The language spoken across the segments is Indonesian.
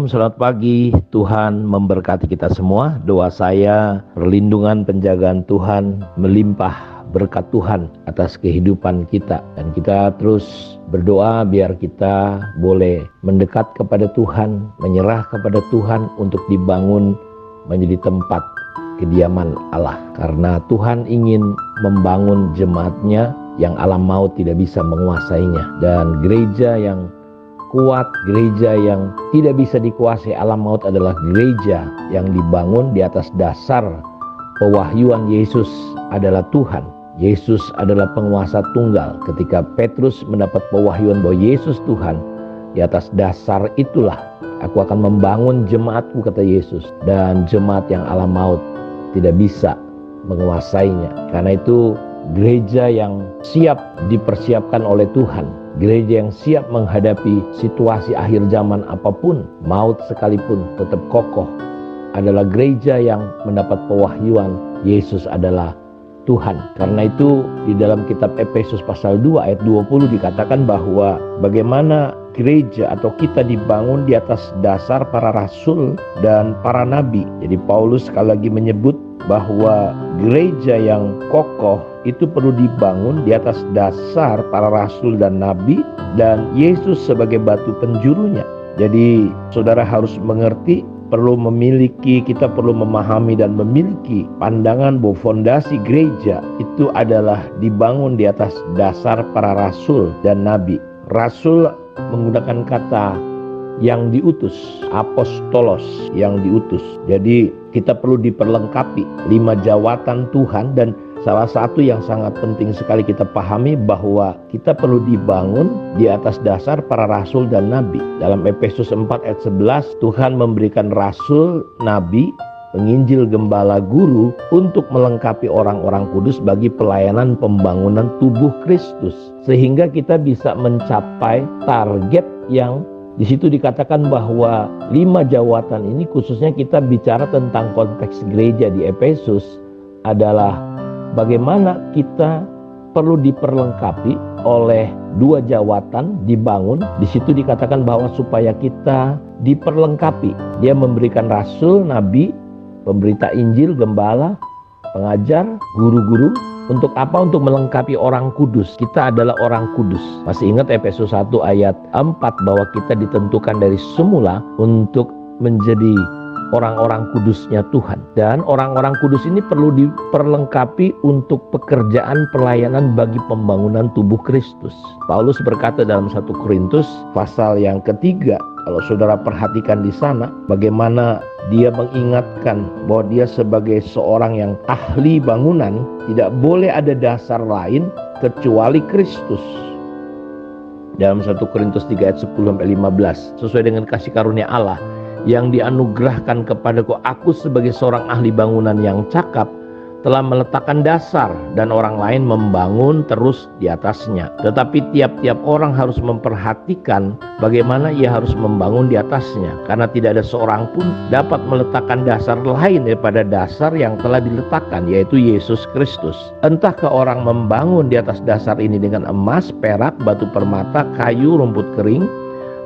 selamat pagi. Tuhan memberkati kita semua. Doa saya, perlindungan penjagaan Tuhan melimpah berkat Tuhan atas kehidupan kita. Dan kita terus berdoa biar kita boleh mendekat kepada Tuhan, menyerah kepada Tuhan untuk dibangun menjadi tempat kediaman Allah. Karena Tuhan ingin membangun jemaatnya yang alam maut tidak bisa menguasainya. Dan gereja yang kuat, gereja yang tidak bisa dikuasai alam maut adalah gereja yang dibangun di atas dasar pewahyuan Yesus adalah Tuhan. Yesus adalah penguasa tunggal. Ketika Petrus mendapat pewahyuan bahwa Yesus Tuhan, di atas dasar itulah aku akan membangun jemaatku, kata Yesus. Dan jemaat yang alam maut tidak bisa menguasainya. Karena itu gereja yang siap dipersiapkan oleh Tuhan, gereja yang siap menghadapi situasi akhir zaman apapun, maut sekalipun tetap kokoh, adalah gereja yang mendapat pewahyuan Yesus adalah Tuhan. Karena itu di dalam kitab Efesus pasal 2 ayat 20 dikatakan bahwa bagaimana gereja atau kita dibangun di atas dasar para rasul dan para nabi. Jadi Paulus sekali lagi menyebut bahwa gereja yang kokoh itu perlu dibangun di atas dasar para rasul dan nabi dan Yesus sebagai batu penjurunya. Jadi saudara harus mengerti, kita perlu memahami dan memiliki pandangan bahwa fondasi gereja itu adalah dibangun di atas dasar para rasul dan nabi. Rasul menggunakan kata yang diutus, apostolos, yang diutus. Jadi kita perlu diperlengkapi 5 jawatan Tuhan. Dan salah satu yang sangat penting sekali kita pahami bahwa kita perlu dibangun di atas dasar para rasul dan nabi. Dalam Efesus 4 ayat 11, Tuhan memberikan rasul, nabi, penginjil, gembala, guru untuk melengkapi orang-orang kudus bagi pelayanan pembangunan tubuh Kristus. Sehingga kita bisa mencapai target yang di situ dikatakan bahwa 5 jawatan ini, khususnya kita bicara tentang konteks gereja di Efesus, adalah bagaimana kita perlu diperlengkapi oleh 2 jawatan dibangun. Di situ dikatakan bahwa supaya kita diperlengkapi, dia memberikan rasul, nabi, pemberita Injil, gembala, pengajar, guru-guru. Untuk apa? Untuk melengkapi orang kudus. Kita adalah orang kudus. Masih ingat Efesus 1 ayat 4 bahwa kita ditentukan dari semula untuk menjadi orang-orang kudusnya Tuhan. Dan orang-orang kudus ini perlu diperlengkapi untuk pekerjaan pelayanan bagi pembangunan tubuh Kristus. Paulus berkata dalam 1 Korintus pasal yang ketiga, kalau saudara perhatikan di sana, bagaimana dia mengingatkan bahwa dia sebagai seorang yang ahli bangunan, tidak boleh ada dasar lain kecuali Kristus. Dalam 1 Korintus 3 ayat 10-15, sesuai dengan kasih karunia Allah yang dianugerahkan kepadaku, aku sebagai seorang ahli bangunan yang cakap telah meletakkan dasar dan orang lain membangun terus di atasnya. Tetapi tiap-tiap orang harus memperhatikan bagaimana ia harus membangun di atasnya, karena tidak ada seorang pun dapat meletakkan dasar lain daripada dasar yang telah diletakkan, yaitu Yesus Kristus. Entahkah orang membangun di atas dasar ini dengan emas, perak, batu permata, kayu, rumput kering,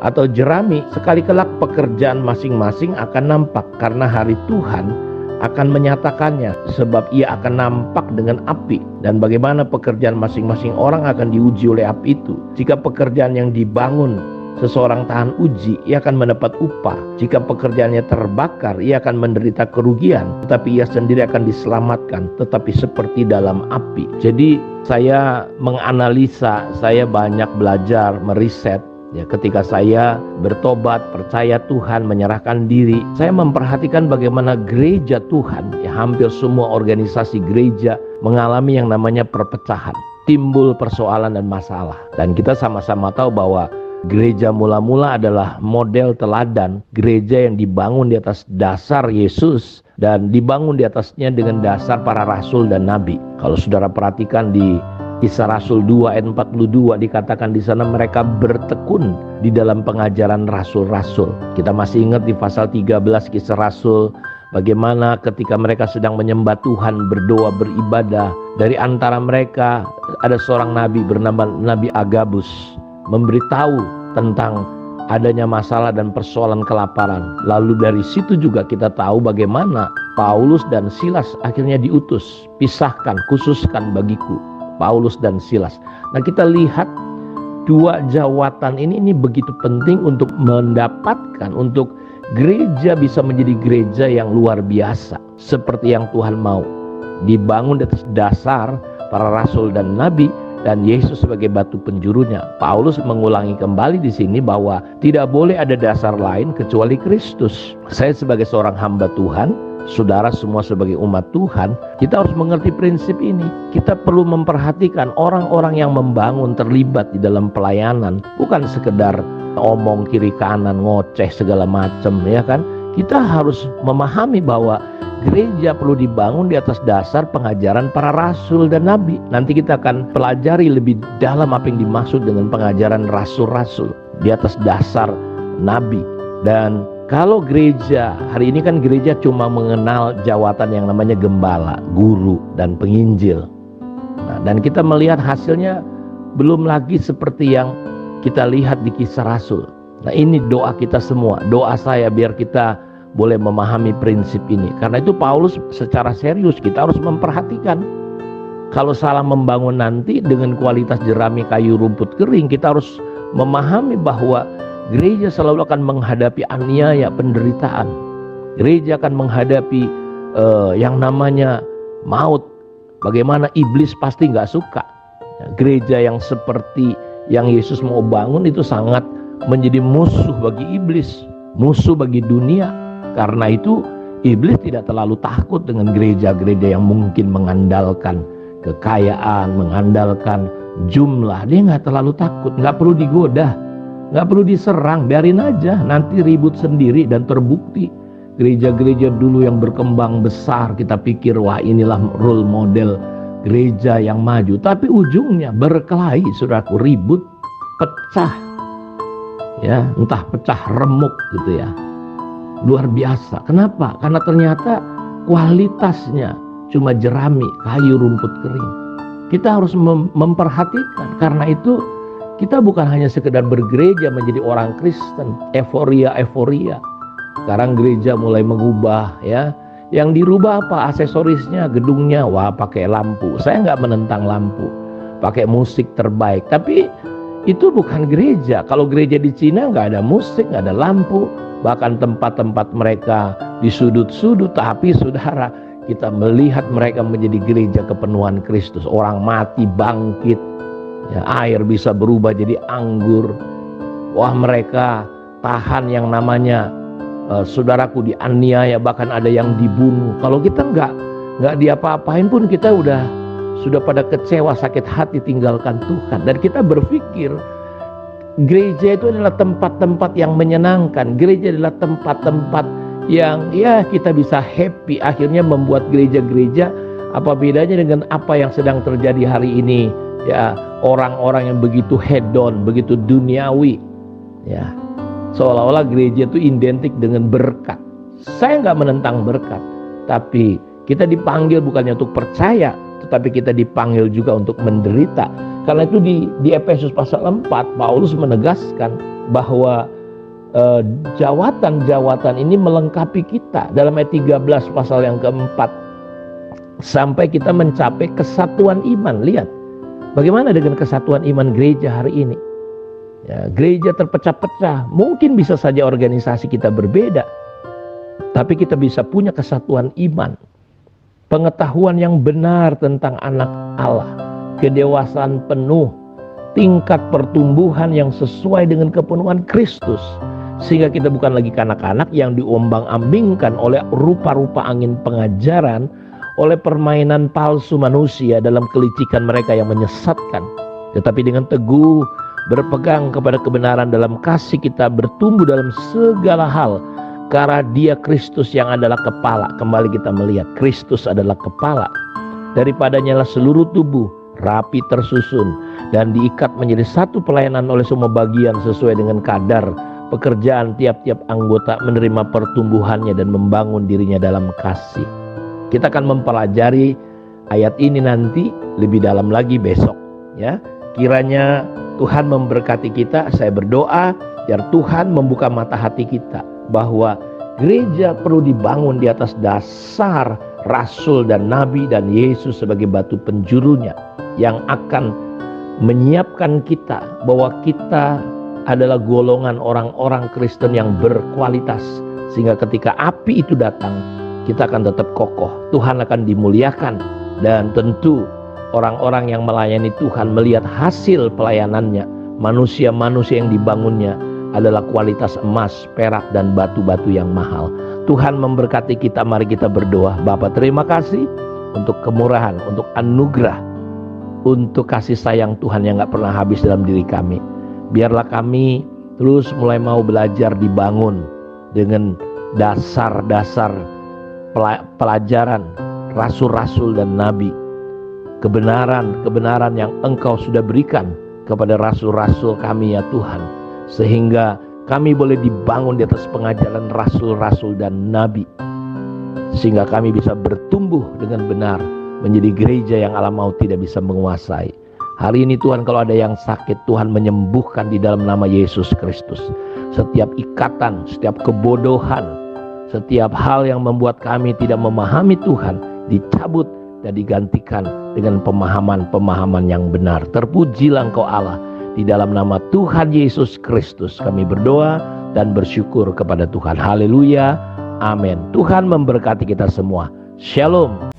atau jerami, sekali kelak pekerjaan masing-masing akan nampak, karena hari Tuhan akan menyatakannya, sebab ia akan nampak dengan api, dan bagaimana pekerjaan masing-masing orang akan diuji oleh api itu. Jika pekerjaan yang dibangun seseorang tahan uji, ia akan mendapat upah. Jika pekerjaannya terbakar, ia akan menderita kerugian, tetapi ia sendiri akan diselamatkan, tetapi seperti dalam api. Jadi saya menganalisa, saya banyak belajar, meriset. Ya, ketika saya bertobat, percaya Tuhan, menyerahkan diri, saya memperhatikan bagaimana gereja Tuhan, ya, hampir semua organisasi gereja mengalami yang namanya perpecahan, timbul persoalan dan masalah. Dan kita sama-sama tahu bahwa gereja mula-mula adalah model teladan gereja yang dibangun di atas dasar Yesus dan dibangun di atasnya dengan dasar para rasul dan nabi. Kalau saudara perhatikan di Kisah Rasul 2 ayat 42 dikatakan di sana mereka bertekun di dalam pengajaran rasul-rasul. Kita masih ingat di pasal 13 Kisah Rasul bagaimana ketika mereka sedang menyembah Tuhan, berdoa, beribadah, dari antara mereka ada seorang nabi bernama Nabi Agabus memberitahu tentang adanya masalah dan persoalan kelaparan. Lalu dari situ juga kita tahu bagaimana Paulus dan Silas akhirnya diutus. Pisahkan, khususkan bagiku Paulus dan Silas. Nah, kita lihat dua jawatan ini begitu penting untuk mendapatkan, untuk gereja bisa menjadi gereja yang luar biasa seperti yang Tuhan mau, dibangun di atas dasar para rasul dan nabi dan Yesus sebagai batu penjurunya. Paulus mengulangi kembali di sini bahwa tidak boleh ada dasar lain kecuali Kristus. Saya sebagai seorang hamba Tuhan, saudara semua sebagai umat Tuhan, kita harus mengerti prinsip ini. Kita perlu memperhatikan orang-orang yang membangun, terlibat di dalam pelayanan, bukan sekedar omong kiri kanan, ngoceh segala macam, ya kan? Kita harus memahami bahwa gereja perlu dibangun di atas dasar pengajaran para rasul dan nabi. Nanti kita akan pelajari lebih dalam apa yang dimaksud dengan pengajaran rasul-rasul di atas dasar nabi. Dan kalau gereja, hari ini kan gereja cuma mengenal jawatan yang namanya gembala, guru, dan penginjil. Nah, dan kita melihat hasilnya belum lagi seperti yang kita lihat di Kisah Rasul. Nah, ini doa kita semua, doa saya biar kita boleh memahami prinsip ini. Karena itu Paulus secara serius kita harus memperhatikan. Kalau salah membangun nanti dengan kualitas jerami kayu rumput kering, kita harus memahami bahwa gereja selalu akan menghadapi aniaya, penderitaan. Gereja akan menghadapi yang namanya maut. Bagaimana iblis pasti gak suka. Gereja yang seperti yang Yesus mau bangun itu sangat menjadi musuh bagi iblis, musuh bagi dunia. Karena itu iblis tidak terlalu takut dengan gereja-gereja yang mungkin mengandalkan kekayaan, mengandalkan jumlah. Dia gak terlalu takut, gak perlu digoda, gak perlu diserang, biarin aja, nanti ribut sendiri. Dan terbukti gereja-gereja dulu yang berkembang besar, kita pikir wah inilah role model gereja yang maju, tapi ujungnya berkelahi, saudaraku, ribut, pecah, ya, entah pecah remuk gitu ya, luar biasa. Kenapa? Karena ternyata kualitasnya cuma jerami, kayu rumput kering. Kita harus memperhatikan. Karena itu kita bukan hanya sekedar bergereja menjadi orang Kristen, euforia. Sekarang gereja mulai mengubah, ya. Yang dirubah apa? Aksesorisnya, gedungnya, wah pakai lampu. Saya nggak menentang lampu, pakai musik terbaik. Tapi itu bukan gereja. Kalau gereja di Cina nggak ada musik, nggak ada lampu, bahkan tempat-tempat mereka di sudut-sudut. Tapi saudara, kita melihat mereka menjadi gereja kepenuhan Kristus. Orang mati bangkit, ya, air bisa berubah jadi anggur. Wah, mereka tahan yang namanya saudaraku dianiaya, bahkan ada yang dibunuh. Kalau kita nggak diapa-apain pun kita sudah pada kecewa, sakit hati, tinggalkan Tuhan. Dan kita berpikir gereja itu adalah tempat-tempat yang menyenangkan. Gereja adalah tempat-tempat yang ya kita bisa happy. Akhirnya membuat gereja-gereja, apa bedanya dengan apa yang sedang terjadi hari ini, ya, orang-orang yang begitu hedon, begitu duniawi, ya. Seolah-olah gereja itu identik dengan berkat. Saya nggak menentang berkat, tapi kita dipanggil bukannya untuk percaya, tetapi kita dipanggil juga untuk menderita. Karena itu di Efesus pasal 4, Paulus menegaskan bahwa jawatan-jawatan ini melengkapi kita. Dalam ayat 13 pasal yang keempat, sampai kita mencapai kesatuan iman. Lihat bagaimana dengan kesatuan iman gereja hari ini. Ya, gereja terpecah-pecah. Mungkin bisa saja organisasi kita berbeda, tapi kita bisa punya kesatuan iman, pengetahuan yang benar tentang anak Allah, kedewasaan penuh, tingkat pertumbuhan yang sesuai dengan kepenuhan Kristus, sehingga kita bukan lagi kanak-kanak yang diombang-ambingkan oleh rupa-rupa angin pengajaran, oleh permainan palsu manusia dalam kelicikan mereka yang menyesatkan. Tetapi dengan teguh berpegang kepada kebenaran dalam kasih, kita bertumbuh dalam segala hal karena Dia Kristus yang adalah kepala. Kembali kita melihat Kristus adalah kepala, daripadanya lah seluruh tubuh rapi tersusun dan diikat menjadi satu pelayanan oleh semua bagian sesuai dengan kadar pekerjaan tiap-tiap anggota, menerima pertumbuhannya dan membangun dirinya dalam kasih. Kita akan mempelajari ayat ini nanti lebih dalam lagi besok, ya. Kiranya Tuhan memberkati kita. Saya berdoa Biar Tuhan membuka mata hati kita bahwa gereja perlu dibangun di atas dasar Rasul dan Nabi dan Yesus sebagai batu penjurunya, yang akan menyiapkan kita bahwa kita adalah golongan orang-orang Kristen yang berkualitas, sehingga ketika api itu datang kita akan tetap kokoh, Tuhan akan dimuliakan, dan tentu orang-orang yang melayani Tuhan melihat hasil pelayanannya. Manusia-manusia yang dibangunnya adalah kualitas emas, perak, dan batu-batu yang mahal. Tuhan memberkati kita. Mari kita berdoa. Bapa, terima kasih untuk kemurahan, untuk anugerah, untuk kasih sayang Tuhan yang gak pernah habis dalam diri kami. Biarlah kami terus mulai mau belajar dibangun dengan dasar-dasar pelajaran rasul-rasul dan nabi, kebenaran yang Engkau sudah berikan kepada rasul-rasul kami ya Tuhan, sehingga kami boleh dibangun di atas pengajaran rasul-rasul dan nabi, sehingga kami bisa bertumbuh dengan benar menjadi gereja yang alam maut tidak bisa menguasai. Hari ini Tuhan, kalau ada yang sakit, Tuhan menyembuhkan di dalam nama Yesus Kristus. Setiap ikatan, setiap kebodohan, setiap hal yang membuat kami tidak memahami Tuhan, dicabut dan digantikan dengan pemahaman-pemahaman yang benar. Terpujilah Engkau Allah. Di dalam nama Tuhan Yesus Kristus kami berdoa dan bersyukur kepada Tuhan. Haleluya. Amin. Tuhan memberkati kita semua. Shalom.